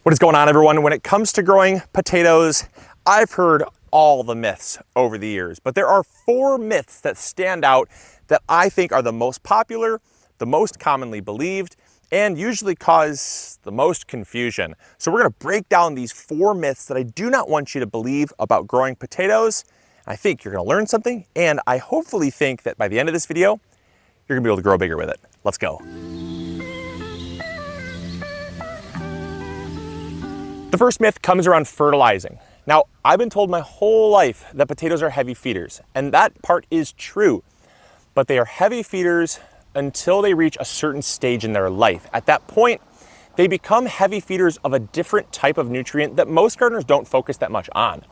What is going on, everyone? When it comes to growing potatoes, I've heard all the myths over the years, but there are 4 myths that stand out that I think are the most popular, the most commonly believed, and usually cause the most confusion. So we're gonna break down these 4 myths that I do not want you to believe about growing potatoes. I think you're gonna learn something, and I hopefully think that by the end of this video, you're gonna be able to grow bigger with it. Let's go. The first myth comes around fertilizing. Now, I've been told my whole life that potatoes are heavy feeders, and that part is true, but they are heavy feeders until they reach a certain stage in their life. At that point, they become heavy feeders of a different type of nutrient that most gardeners don't focus that much on.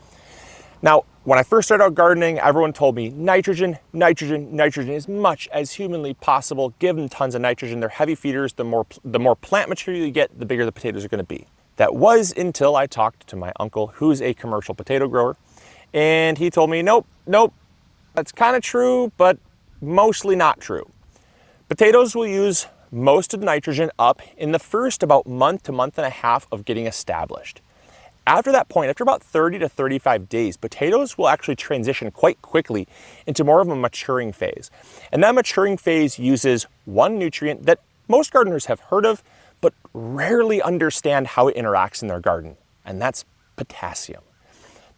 Now, when I first started out gardening, everyone told me nitrogen, nitrogen, nitrogen, as much as humanly possible. Give them tons of nitrogen. They're heavy feeders. The more plant material you get, the bigger the potatoes are gonna be. That was until I talked to my uncle, who's a commercial potato grower, and he told me, nope, that's kind of true, but mostly not true. Potatoes will use most of the nitrogen up in the first about month to month and a half of getting established. After that point, after about 30 to 35 days, potatoes will actually transition quite quickly into more of a maturing phase. And that maturing phase uses one nutrient that most gardeners have heard of, but rarely understand how it interacts in their garden, and that's potassium.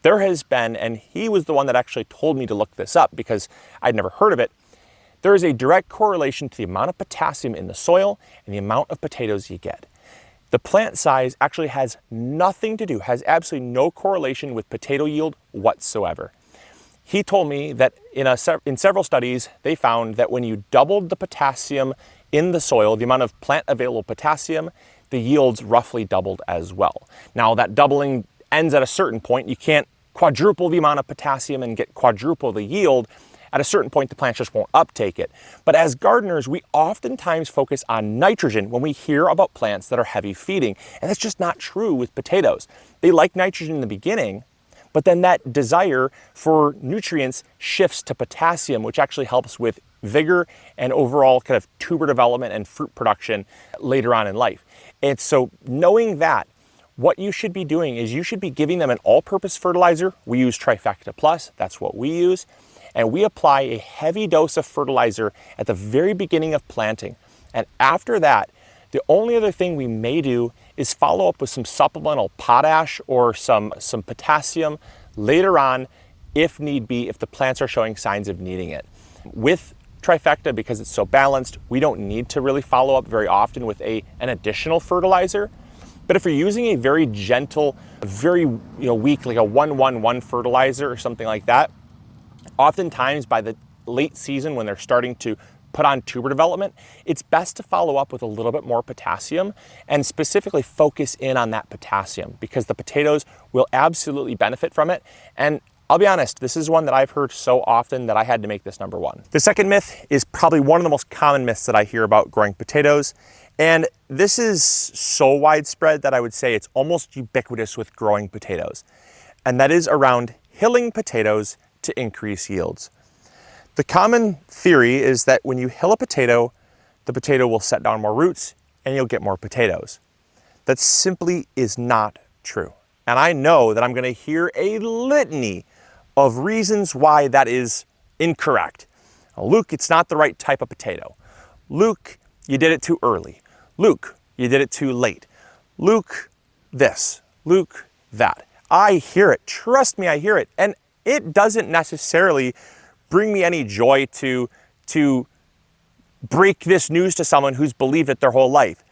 There has been, and he was the one that actually told me to look this up because I'd never heard of it, there is a direct correlation to the amount of potassium in the soil and the amount of potatoes you get. The plant size actually has nothing to do, has absolutely no correlation with potato yield whatsoever. He told me that in several studies, they found that when you doubled the potassium in the soil, the amount of plant available potassium, the yields roughly doubled as well. Now that doubling ends at a certain point. You can't quadruple the amount of potassium and get quadruple the yield. At a certain point, the plants just won't uptake it. But as gardeners, we oftentimes focus on nitrogen when we hear about plants that are heavy feeding. And that's just not true with potatoes. They like nitrogen in the beginning, but then that desire for nutrients shifts to potassium, which actually helps with vigor and overall kind of tuber development and fruit production later on in life. And so knowing that, what you should be doing is you should be giving them an all-purpose fertilizer. We use Trifecta Plus, that's what we use. And we apply a heavy dose of fertilizer at the very beginning of planting. And after that, the only other thing we may do is follow up with some supplemental potash or some potassium later on if need be, if the plants are showing signs of needing it. With Trifecta, because it's so balanced, we don't need to really follow up very often with an additional fertilizer. But if you're using a very gentle, very weak, like a 1-1-1 fertilizer or something like that, oftentimes by the late season when they're starting to put on tuber development, it's best to follow up with a little bit more potassium and specifically focus in on that potassium because the potatoes will absolutely benefit from it. And I'll be honest, this is one that I've heard so often that I had to make this number 1. The second myth is probably one of the most common myths that I hear about growing potatoes. And this is so widespread that I would say it's almost ubiquitous with growing potatoes. And that is around hilling potatoes to increase yields. The common theory is that when you hill a potato, the potato will set down more roots and you'll get more potatoes. That simply is not true. And I know that I'm gonna hear a litany of reasons why that is incorrect. Luke, it's not the right type of potato. Luke, you did it too early. Luke, you did it too late. Luke, this. Luke, that. I hear it. Trust me, I hear it. And it doesn't necessarily bring me any joy to break this news to someone who's believed it their whole life.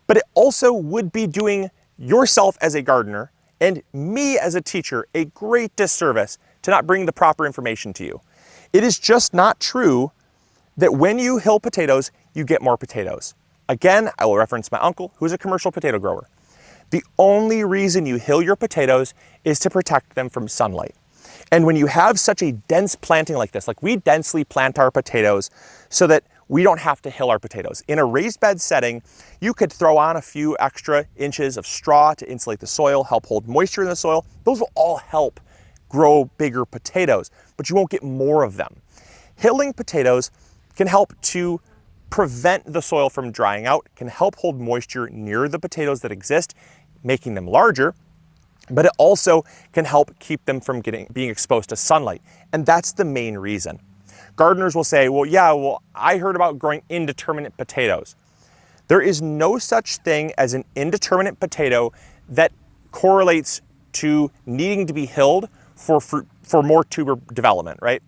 But it also would be doing yourself as a gardener and me as a teacher a great disservice to not bring the proper information to you. It is just not true that when you hill potatoes, you get more potatoes. Again, I will reference my uncle, who's a commercial potato grower. The only reason you hill your potatoes is to protect them from sunlight. And when you have such a dense planting like this, like we densely plant our potatoes so that we don't have to hill our potatoes. In a raised bed setting, you could throw on a few extra inches of straw to insulate the soil, help hold moisture in the soil. Those will all help grow bigger potatoes, but you won't get more of them. Hilling potatoes can help to prevent the soil from drying out, can help hold moisture near the potatoes that exist, making them larger, but it also can help keep them from being exposed to sunlight. And that's the main reason. Gardeners will say, well, I heard about growing indeterminate potatoes. There is no such thing as an indeterminate potato that correlates to needing to be hilled for more tuber development, right?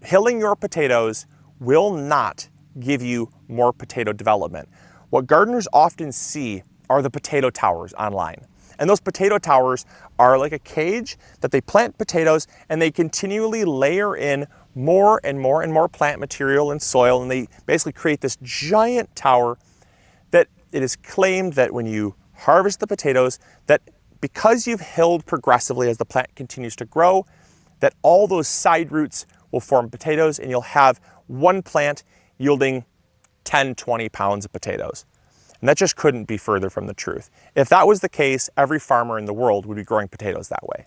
Hilling your potatoes will not give you more potato development. What gardeners often see are the potato towers online. And those potato towers are like a cage that they plant potatoes, and they continually layer in more and more and more plant material and soil, and they basically create this giant tower that it is claimed that when you harvest the potatoes, that because you've hilled progressively as the plant continues to grow, that all those side roots will form potatoes, and you'll have one plant yielding 10, 20 pounds of potatoes. And that just couldn't be further from the truth. If that was the case, every farmer in the world would be growing potatoes that way.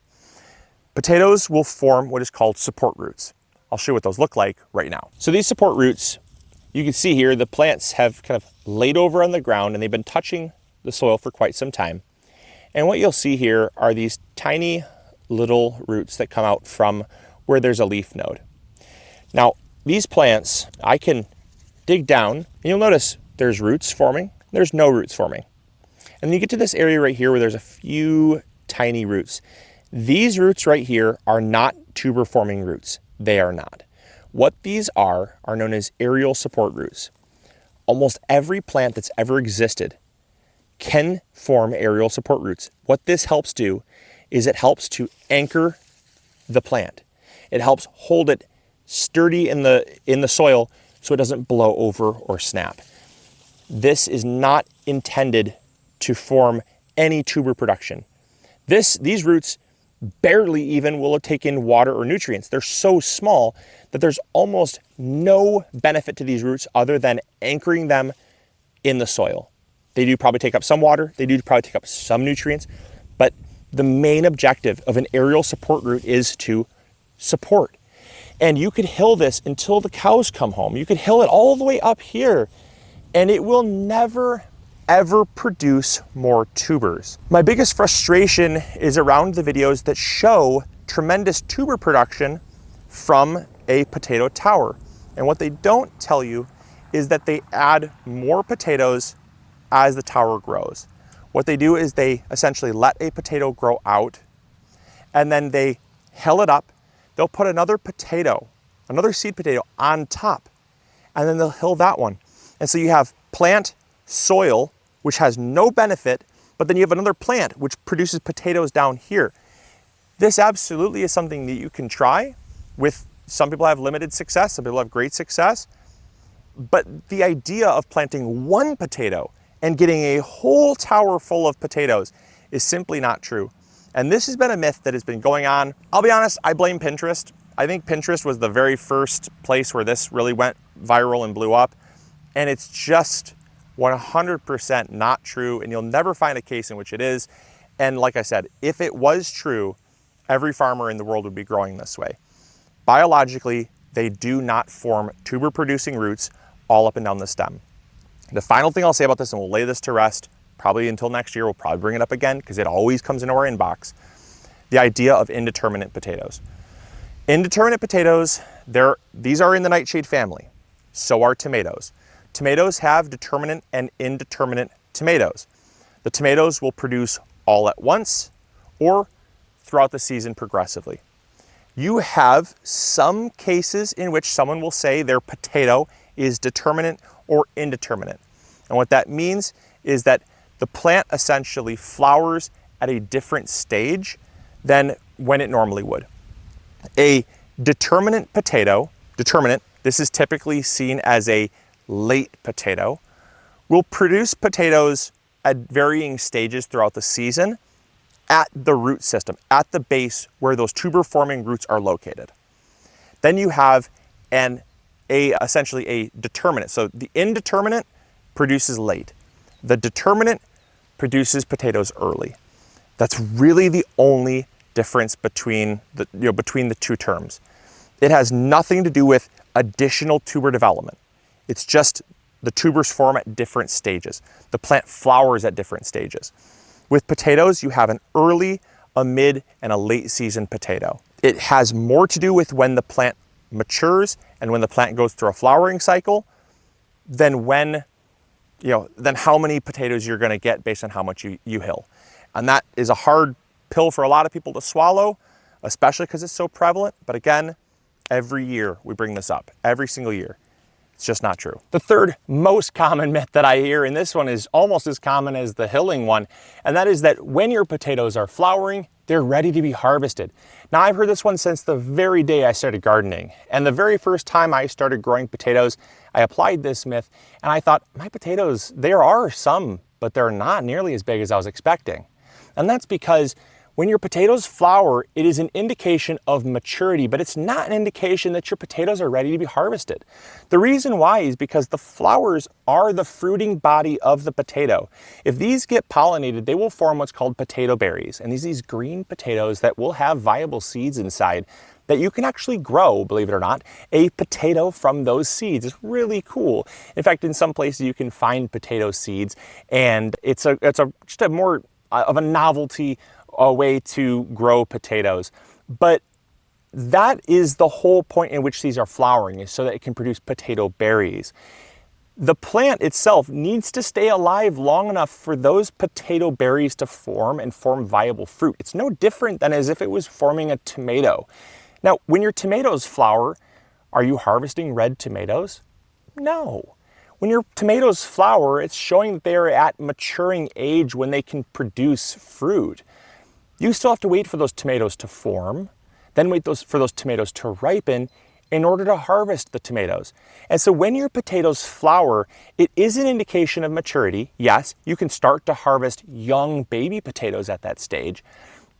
Potatoes will form what is called support roots. I'll show you what those look like right now. So these support roots, you can see here, the plants have kind of laid over on the ground and they've been touching the soil for quite some time. And what you'll see here are these tiny little roots that come out from where there's a leaf node. Now, these plants, I can dig down and you'll notice there's roots forming. There's no roots forming. And then you get to this area right here where there's a few tiny roots. These roots right here are not tuber forming roots. They are not. What these are known as aerial support roots. Almost every plant that's ever existed can form aerial support roots. What this helps do is it helps to anchor the plant. It helps hold it sturdy in the soil so it doesn't blow over or snap. This is not intended to form any tuber production. These roots barely even will take in water or nutrients. They're so small that there's almost no benefit to these roots other than anchoring them in the soil. They do probably take up some water, they do probably take up some nutrients, but the main objective of an aerial support root is to support. And you could hill this until the cows come home. You could hill it all the way up here, and it will never, ever produce more tubers. My biggest frustration is around the videos that show tremendous tuber production from a potato tower. And what they don't tell you is that they add more potatoes as the tower grows. What they do is they essentially let a potato grow out, and then they hill it up. They'll put another potato, another seed potato on top, and then they'll hill that one. And so you have plant soil, which has no benefit, but then you have another plant which produces potatoes down here. This absolutely is something that you can try with. Some people have limited success, some people have great success, but the idea of planting one potato and getting a whole tower full of potatoes is simply not true. And this has been a myth that has been going on. I'll be honest, I blame Pinterest. I think Pinterest was the very first place where this really went viral and blew up. And it's just 100% not true, and you'll never find a case in which it is. And like I said, if it was true, every farmer in the world would be growing this way. Biologically, they do not form tuber-producing roots all up and down the stem. The final thing I'll say about this, and we'll lay this to rest, probably until next year, we'll probably bring it up again because it always comes into our inbox, the idea of indeterminate potatoes. Indeterminate potatoes, these are in the nightshade family. So are tomatoes. Tomatoes have determinate and indeterminate tomatoes. The tomatoes will produce all at once or throughout the season progressively. You have some cases in which someone will say their potato is determinate or indeterminate. And what that means is that the plant essentially flowers at a different stage than when it normally would. A determinate potato, this is typically seen as a late potato, will produce potatoes at varying stages throughout the season at the root system, at the base where those tuber forming roots are located. Then you have essentially a determinate. So the indeterminate produces late. The determinate produces potatoes early. That's really the only difference between the two terms. It has nothing to do with additional tuber development. It's just the tubers form at different stages. The plant flowers at different stages. With potatoes, you have an early, a mid, and a late season potato. It has more to do with when the plant matures and when the plant goes through a flowering cycle than than how many potatoes you're gonna get based on how much you hill. And that is a hard pill for a lot of people to swallow, especially because it's so prevalent. But again, every year we bring this up, every single year. It's just not true. The third most common myth that I hear, and this one is almost as common as the hilling one, and that is that when your potatoes are flowering, they're ready to be harvested. Now, I've heard this one since the very day I started gardening. And the very first time I started growing potatoes, I applied this myth and I thought, my potatoes, there are some, but they're not nearly as big as I was expecting. And that's because when your potatoes flower, it is an indication of maturity, but it's not an indication that your potatoes are ready to be harvested. The reason why is because the flowers are the fruiting body of the potato. If these get pollinated, they will form what's called potato berries. And these green potatoes that will have viable seeds inside that you can actually grow, believe it or not, a potato from those seeds. It's really cool. In fact, in some places you can find potato seeds, and it's just a more of a novelty, a way to grow potatoes. But that is the whole point in which these are flowering, is so that it can produce potato berries. The plant itself needs to stay alive long enough for those potato berries to form and form viable fruit. It's no different than as if it was forming a tomato. Now, when your tomatoes flower, are you harvesting red tomatoes? No. When your tomatoes flower, it's showing that they are at maturing age when they can produce fruit. You still have to wait for those tomatoes to form, then wait for those tomatoes to ripen in order to harvest the tomatoes. And so when your potatoes flower, it is an indication of maturity. Yes, you can start to harvest young baby potatoes at that stage,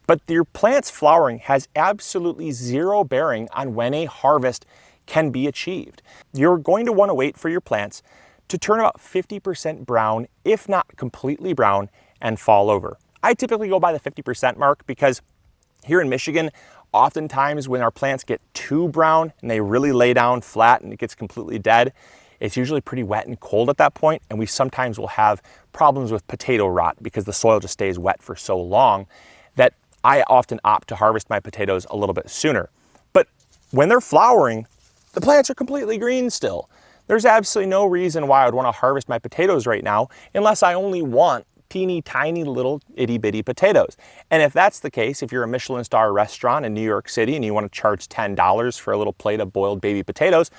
but your plant's flowering has absolutely zero bearing on when a harvest can be achieved. You're going to want to wait for your plants to turn about 50% brown, if not completely brown, and fall over. I typically go by the 50% mark because here in Michigan, oftentimes when our plants get too brown and they really lay down flat and it gets completely dead, it's usually pretty wet and cold at that point, and we sometimes will have problems with potato rot because the soil just stays wet for so long that I often opt to harvest my potatoes a little bit sooner. But when they're flowering, the plants are completely green still. There's absolutely no reason why I would want to harvest my potatoes right now unless I only want teeny tiny little itty bitty potatoes. And if that's the case, if you're a Michelin star restaurant in New York City and you want to charge $10 for a little plate of boiled baby potatoes,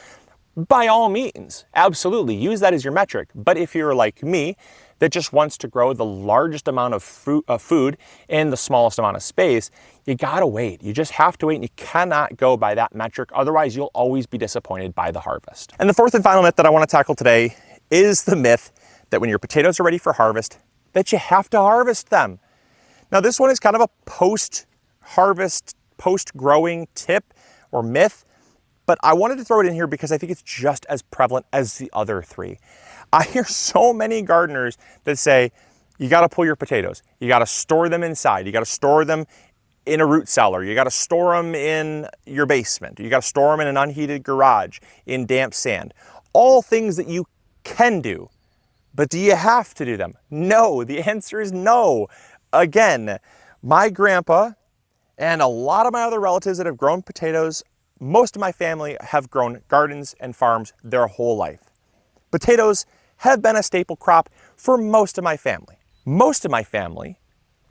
by all means, absolutely use that as your metric. But if you're like me, that just wants to grow the largest amount of food in the smallest amount of space, you gotta wait. You just have to wait, and you cannot go by that metric. Otherwise, you'll always be disappointed by the harvest. And the fourth and final myth that I want to tackle today is the myth that when your potatoes are ready for harvest, that you have to harvest them. Now, this one is kind of a post-harvest, post-growing tip or myth, but I wanted to throw it in here because I think it's just as prevalent as the other three. I hear so many gardeners that say, you gotta pull your potatoes. You gotta store them inside. You gotta store them in a root cellar. You gotta store them in your basement. You gotta store them in an unheated garage, in damp sand. All things that you can do. But do you have to do them? No, the answer is no. Again, my grandpa and a lot of my other relatives that have grown potatoes, most of my family have grown gardens and farms their whole life. Potatoes have been a staple crop for most of my family. Most of my family,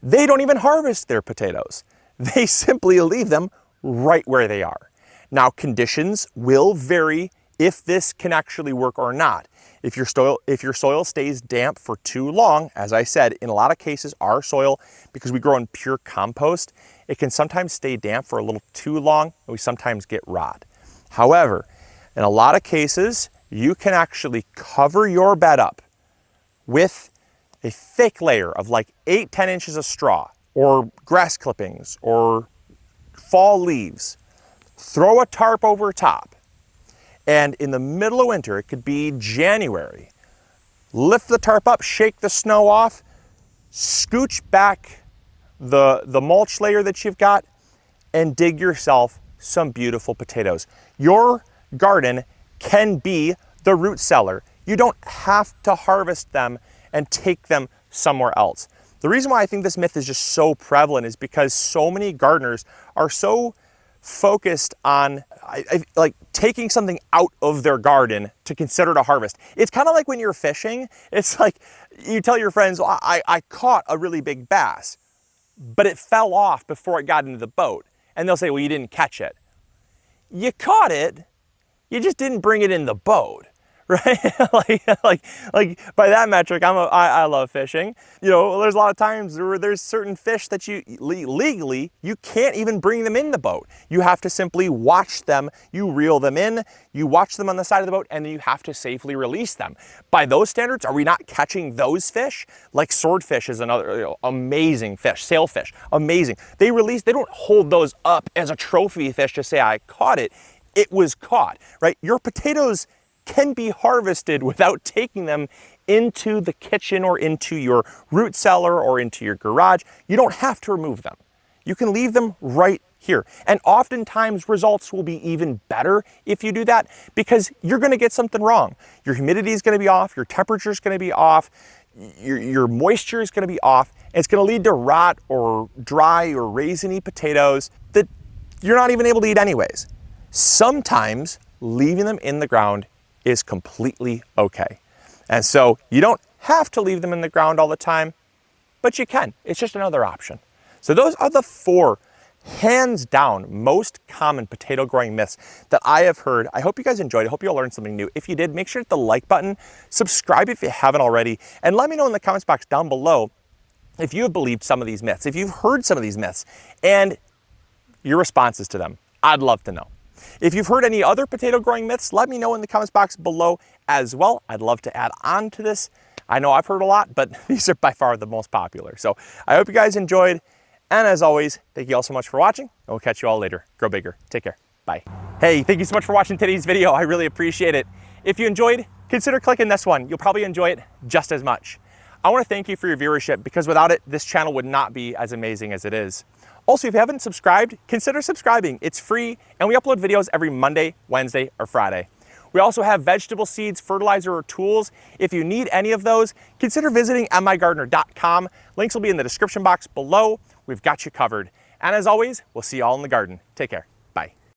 they don't even harvest their potatoes. They simply leave them right where they are. Now, conditions will vary if this can actually work or not. If your soil stays damp for too long, as I said, in a lot of cases, our soil, because we grow in pure compost, it can sometimes stay damp for a little too long, and we sometimes get rot. However, in a lot of cases, you can actually cover your bed up with a thick layer of like 8-10 inches of straw, or grass clippings, or fall leaves. Throw a tarp over top. And in the middle of winter, it could be January, lift the tarp up, shake the snow off, scooch back the mulch layer that you've got, and dig yourself some beautiful potatoes. Your garden can be the root cellar. You don't have to harvest them and take them somewhere else. The reason why I think this myth is just so prevalent is because so many gardeners are so focused on like taking something out of their garden to consider it a harvest. It's kind of like when you're fishing. It's like you tell your friends, well, I caught a really big bass, but it fell off before it got into the boat. And they'll say, well, you didn't catch it. You caught it, you just didn't bring it in the boat. Right? like by that metric, I love fishing. You know, there's a lot of times where there's certain fish that you legally, you can't even bring them in the boat. You have to simply watch them, you reel them in, you watch them on the side of the boat, and then you have to safely release them. By those standards, are we not catching those fish? Like swordfish is another amazing fish, sailfish, amazing. They don't hold those up as a trophy fish to say, I caught it. It was caught, right? Your potatoes can be harvested without taking them into the kitchen or into your root cellar or into your garage. You don't have to remove them. You can leave them right here. And oftentimes results will be even better if you do that, because you're going to get something wrong. Your humidity is going to be off, your temperature is going to be off, your moisture is going to be off, and it's going to lead to rot or dry or raisiny potatoes that you're not even able to eat anyways. Sometimes leaving them in the ground is completely okay. And so you don't have to leave them in the ground all the time, but you can. It's just another option. So those are the 4 hands down most common potato growing myths that I have heard. I hope you guys enjoyed. I hope you all learned something new. If you did, make sure to hit the like button, subscribe if you haven't already, and let me know in the comments box down below if you have believed some of these myths, if you've heard some of these myths, and your responses to them. I'd love to know. If you've heard any other potato growing myths, let me know in the comments box below as well. I'd love to add on to this. I know I've heard a lot, but these are by far the most popular. So I hope you guys enjoyed. And as always, thank you all so much for watching, and we'll catch you all later. Grow bigger. Take care. Bye. Hey, thank you so much for watching today's video. I really appreciate it. If you enjoyed, consider clicking this one. You'll probably enjoy it just as much. I want to thank you for your viewership, because without it, this channel would not be as amazing as it is. Also, if you haven't subscribed, consider subscribing. It's free, and we upload videos every Monday, Wednesday, or Friday. We also have vegetable seeds, fertilizer, or tools. If you need any of those, consider visiting migardener.com. Links will be in the description box below. We've got you covered. And as always, we'll see you all in the garden. Take care.